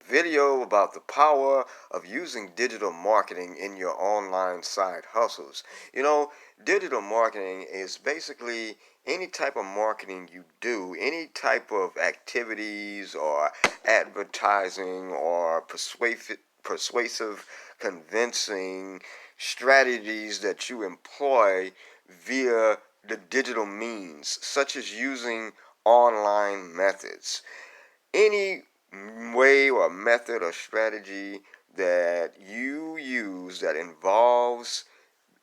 video about the power of using digital marketing in your online side hustles. You know, digital marketing is basically any type of marketing you do, any type of activities or advertising or persuasive, convincing strategies that you employ via the digital means, such as using online methods. Any way or method or strategy that you use that involves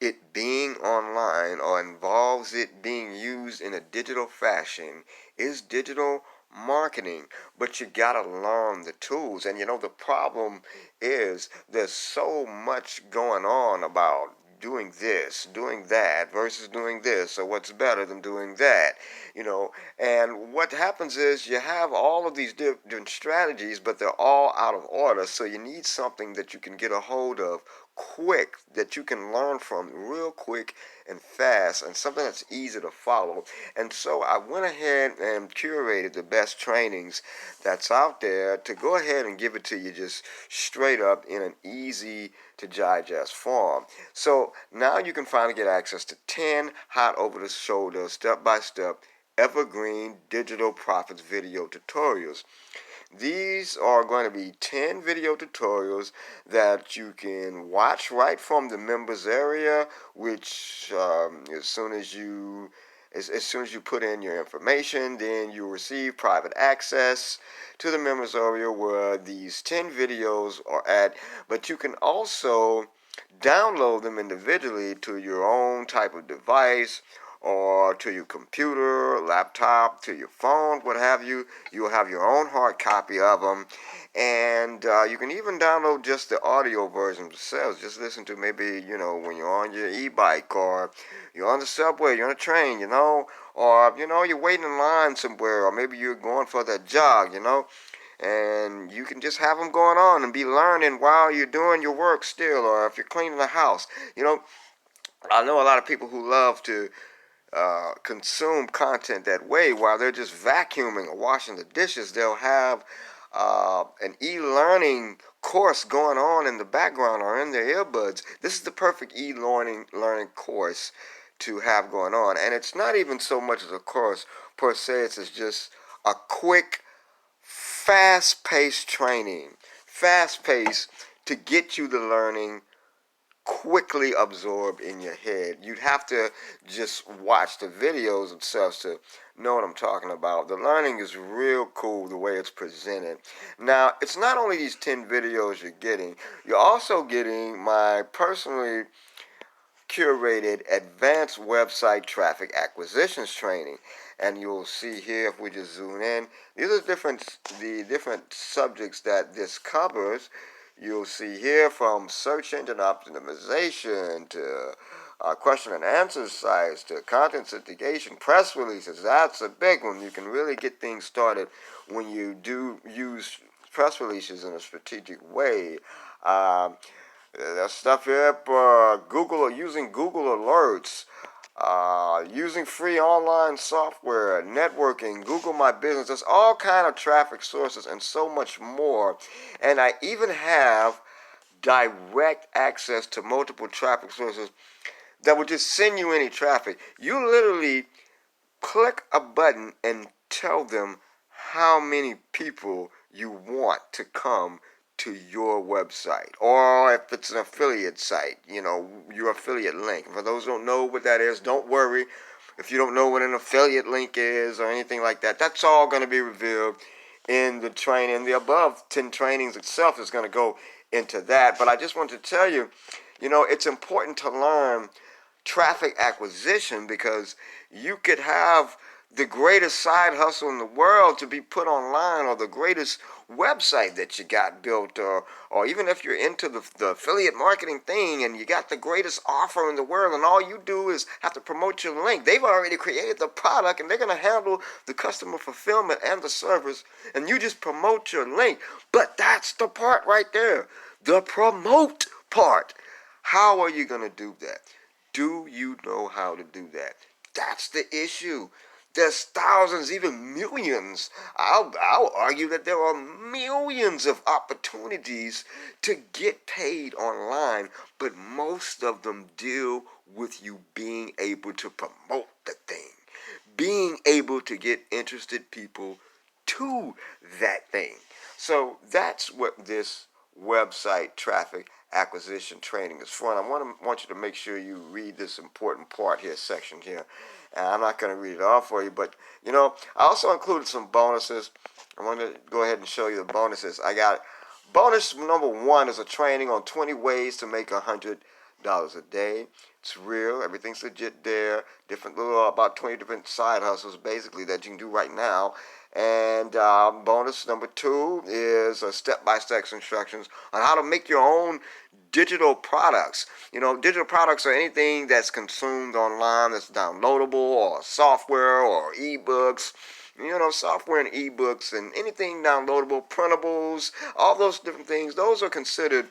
it being online or involves it being used in a digital fashion is digital marketing. But you gotta learn the tools. And the problem is there's so much going on about doing this, doing that versus doing this, or what's better than doing that, and what happens is you have all of these different strategies, but they're all out of order. So you need something that you can get a hold of quick, that you can learn from real quick and fast, and something that's easy to follow. And so I went ahead and curated the best trainings that's out there to go ahead and give it to you just straight up in an easy to digest form. So now you can finally get access to 10 hot over the shoulder, step by step, evergreen digital profits video tutorials. These are going to be 10 video tutorials that you can watch right from the members area, which as soon as you put in your information, then you'll receive private access to the members area where these 10 videos are at. But you can also download them individually to your own type of device, or to your computer, laptop, to your phone, what have you. You'll have your own hard copy of them. And you can even download just the audio version themselves. Just listen to maybe, when you're on your e-bike, or you're on the subway, you're on a train, or, you're waiting in line somewhere, or maybe you're going for that jog, and you can just have them going on and be learning while you're doing your work still, or if you're cleaning the house. I know a lot of people who love to consume content that way while they're just vacuuming or washing the dishes. They'll have an e-learning course going on in the background or in their earbuds. This is the perfect e-learning course to have going on. And it's not even so much as a course per se. It's just a quick, fast-paced training. Fast-paced to get you the learning quickly absorbed in your head. You'd have to just watch the videos themselves to know what I'm talking about. The learning is real cool the way it's presented. Now, it's not only these 10 videos you're also getting my personally curated advanced website traffic acquisitions training. And you'll see here, if we just zoom in, these are the different subjects that this covers. You'll see here from search engine optimization to question and answer sites to content syndication, press releases. That's a big one. You can really get things started when you do use press releases in a strategic way. There's stuff here for Google, using Google Alerts, using free online software, networking, Google My Business. There's all kind of traffic sources and so much more. And I even have direct access to multiple traffic sources that will just send you any traffic. You literally click a button and tell them how many people you want to come to your website, or if it's an affiliate site, your affiliate link. For those who don't know what that is, don't worry. If you don't know what an affiliate link is or anything like that, that's all going to be revealed in the training. The above 10 trainings itself is going to go into that. But I just want to tell you, it's important to learn traffic acquisition, because you could have the greatest side hustle in the world to be put online, or the greatest website that you got built, or even if you're into the affiliate marketing thing and you got the greatest offer in the world, and all you do is have to promote your link. They've already created the product and they're going to handle the customer fulfillment and the service, and you just promote your link. But that's the part right there, the promote part. How are you going to do that? Do you know how to do that? That's the issue. There's thousands, even millions. I'll argue that there are millions of opportunities to get paid online, but most of them deal with you being able to promote the thing, being able to get interested people to that thing. So that's what this website traffic acquisition training is for. And want you to make sure you read this important part here, section here. And I'm not going to read it all for you, but I also included some bonuses. I want to go ahead and show you the bonuses. I got bonus number 1 is a training on 20 ways to make $100 a day. It's real. Everything's legit there. Different little, about 20 different side hustles basically that you can do right now. And bonus number 2 is step-by-step instructions on how to make your own digital products. Digital products are anything that's consumed online, that's downloadable, or software, or ebooks. Software and ebooks and anything downloadable, printables, all those different things, those are considered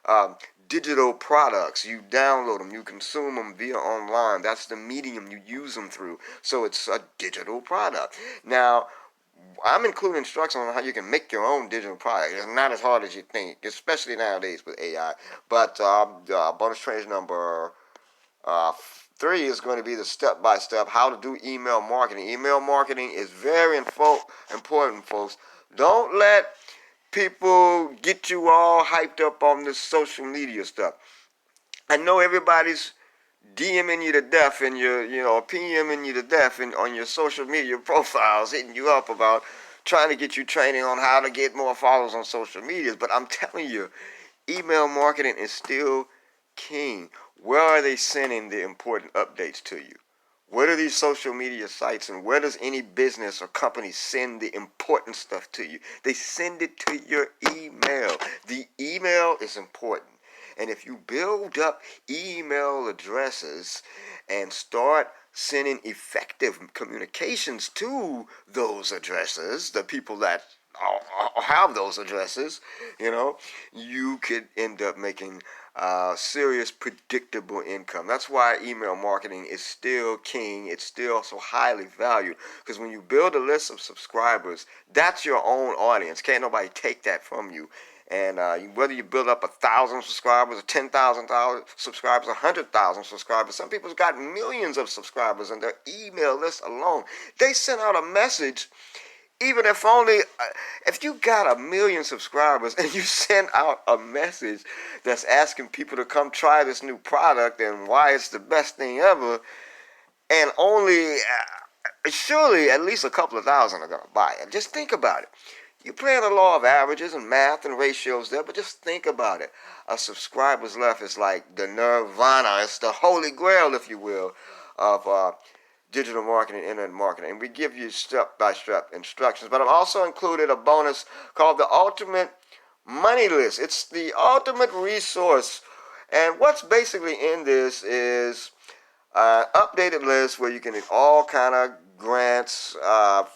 um, digital products. You download them, you consume them via online. That's the medium you use them through. So it's a digital product. Now, I'm including instructions on how you can make your own digital product. It's not as hard as you think, especially nowadays with AI. But bonus training number uh, 3 is going to be the step-by-step how to do email marketing. Email marketing is very important, folks. Don't let people get you all hyped up on this social media stuff. I know everybody's DMing you to death and PMing you to death on your social media profiles, hitting you up about trying to get you training on how to get more followers on social medias. But I'm telling you, email marketing is still king. Where are they sending the important updates to you? What are these social media sites, and where does any business or company send the important stuff to you? They send it to your email. The email is important. And if you build up email addresses and start sending effective communications to those addresses, the people that have those addresses, you could end up making serious predictable income. That's why email marketing is still king. It's still so highly valued, because when you build a list of subscribers, that's your own audience. Can't nobody take that from you. And whether you build up 1,000 subscribers, or 10,000 subscribers, 100,000 subscribers, some people's got millions of subscribers in their email list alone. They send out a message. Even if you got 1,000,000 subscribers and you send out a message that's asking people to come try this new product and why it's the best thing ever, and only surely at least a couple of thousand are going to buy it. Just think about it. You're playing the law of averages and math and ratios there, but just think about it. A subscribers left is like the nirvana. It's the holy grail, if you will, of digital marketing, internet marketing. And we give you step-by-step instructions. But I've also included a bonus called the Ultimate Money List. It's the ultimate resource. And what's basically in this is updated list where you can get all kind of grants,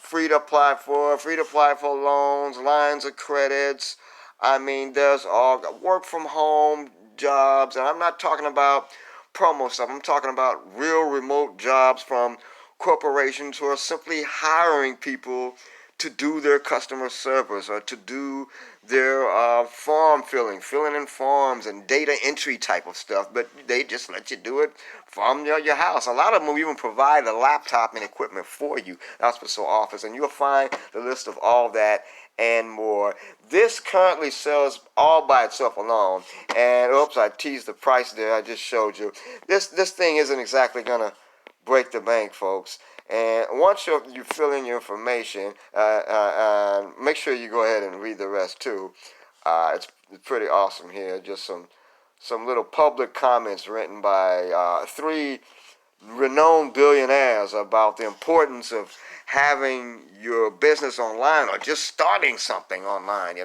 free to apply for loans, lines of credits. I mean, there's all work from home jobs, and I'm not talking about promo stuff. I'm talking about real remote jobs from corporations who are simply hiring people to do their customer service or to do their form filling in forms and data entry type of stuff. But they just let you do it from your house. A lot of them will even provide a laptop and equipment for you. That's what's so office. And you'll find the list of all that and more. This currently sells all by itself alone. And oops, I teased the price there. I just showed you. This thing isn't exactly gonna break the bank, folks. And once you fill in your information, make sure you go ahead and read the rest too. It's pretty awesome here. Just some little public comments written by 3 renowned billionaires about the importance of having your business online or just starting something online.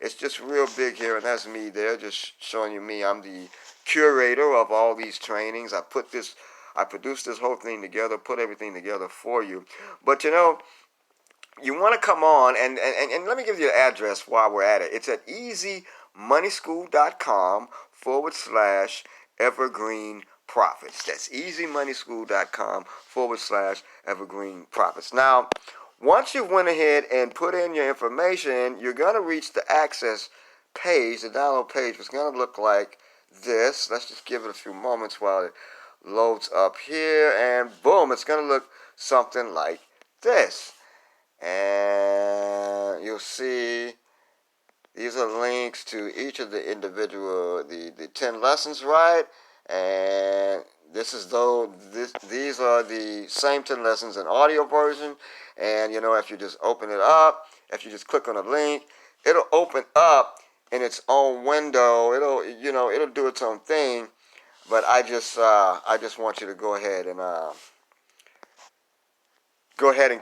It's just real big here, and that's me there, just showing you me. I'm the curator of all these trainings. I produced this whole thing together, put everything together for you. But you want to come on, and let me give you the address while we're at it. It's at easymoneyschool.com/evergreen profits. That's easymoneyschool.com/evergreen profits. Now, once you went ahead and put in your information, you're going to reach the access page, the download page. It's going to look like this. Let's just give it a few moments while it loads up here, and boom, it's going to look something like this. And you'll see these are links to each of the individual, the 10 lessons, right? And these are the same 10 lessons in audio version. And if you just open it up, if you just click on a link, it'll open up in its own window. It'll do its own thing. But I just want you to go ahead and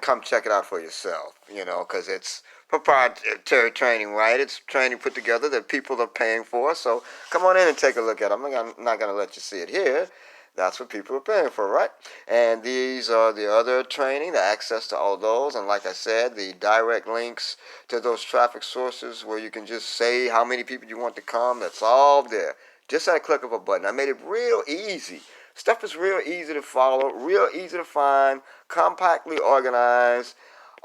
come check it out for yourself, because it's proprietary training, right? It's training put together that people are paying for. So come on in and take a look at it. I'm not going to let you see it here. That's what people are paying for, right? And these are the other training, the access to all those. And like I said, the direct links to those traffic sources where you can just say how many people you want to come. That's all there. Just at a click of a button. I made it real easy. Stuff is real easy to follow, real easy to find, compactly organized.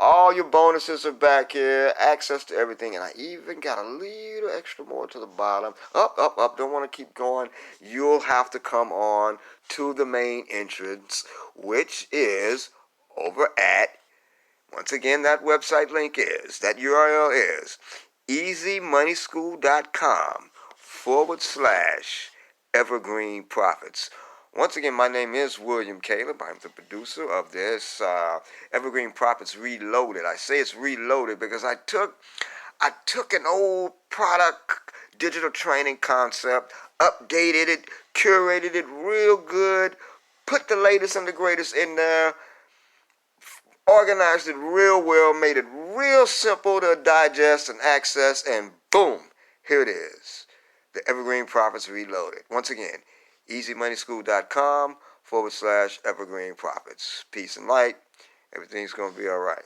All your bonuses are back here, access to everything, and I even got a little extra more to the bottom. Up, don't want to keep going. You'll have to come on to the main entrance, which is over at, once again, that website link is, that URL is easymoneyschool.com/evergreen profits. Once again, my name is William Caleb. I'm the producer of this Evergreen Profits Reloaded. I say it's reloaded because I took an old product digital training concept, updated it, curated it real good, put the latest and the greatest in there, organized it real well, made it real simple to digest and access, and boom, here it is. The Evergreen Profits Reloaded. Once again, easymoneyschool.com/evergreen profits. Peace and light. Everything's going to be all right.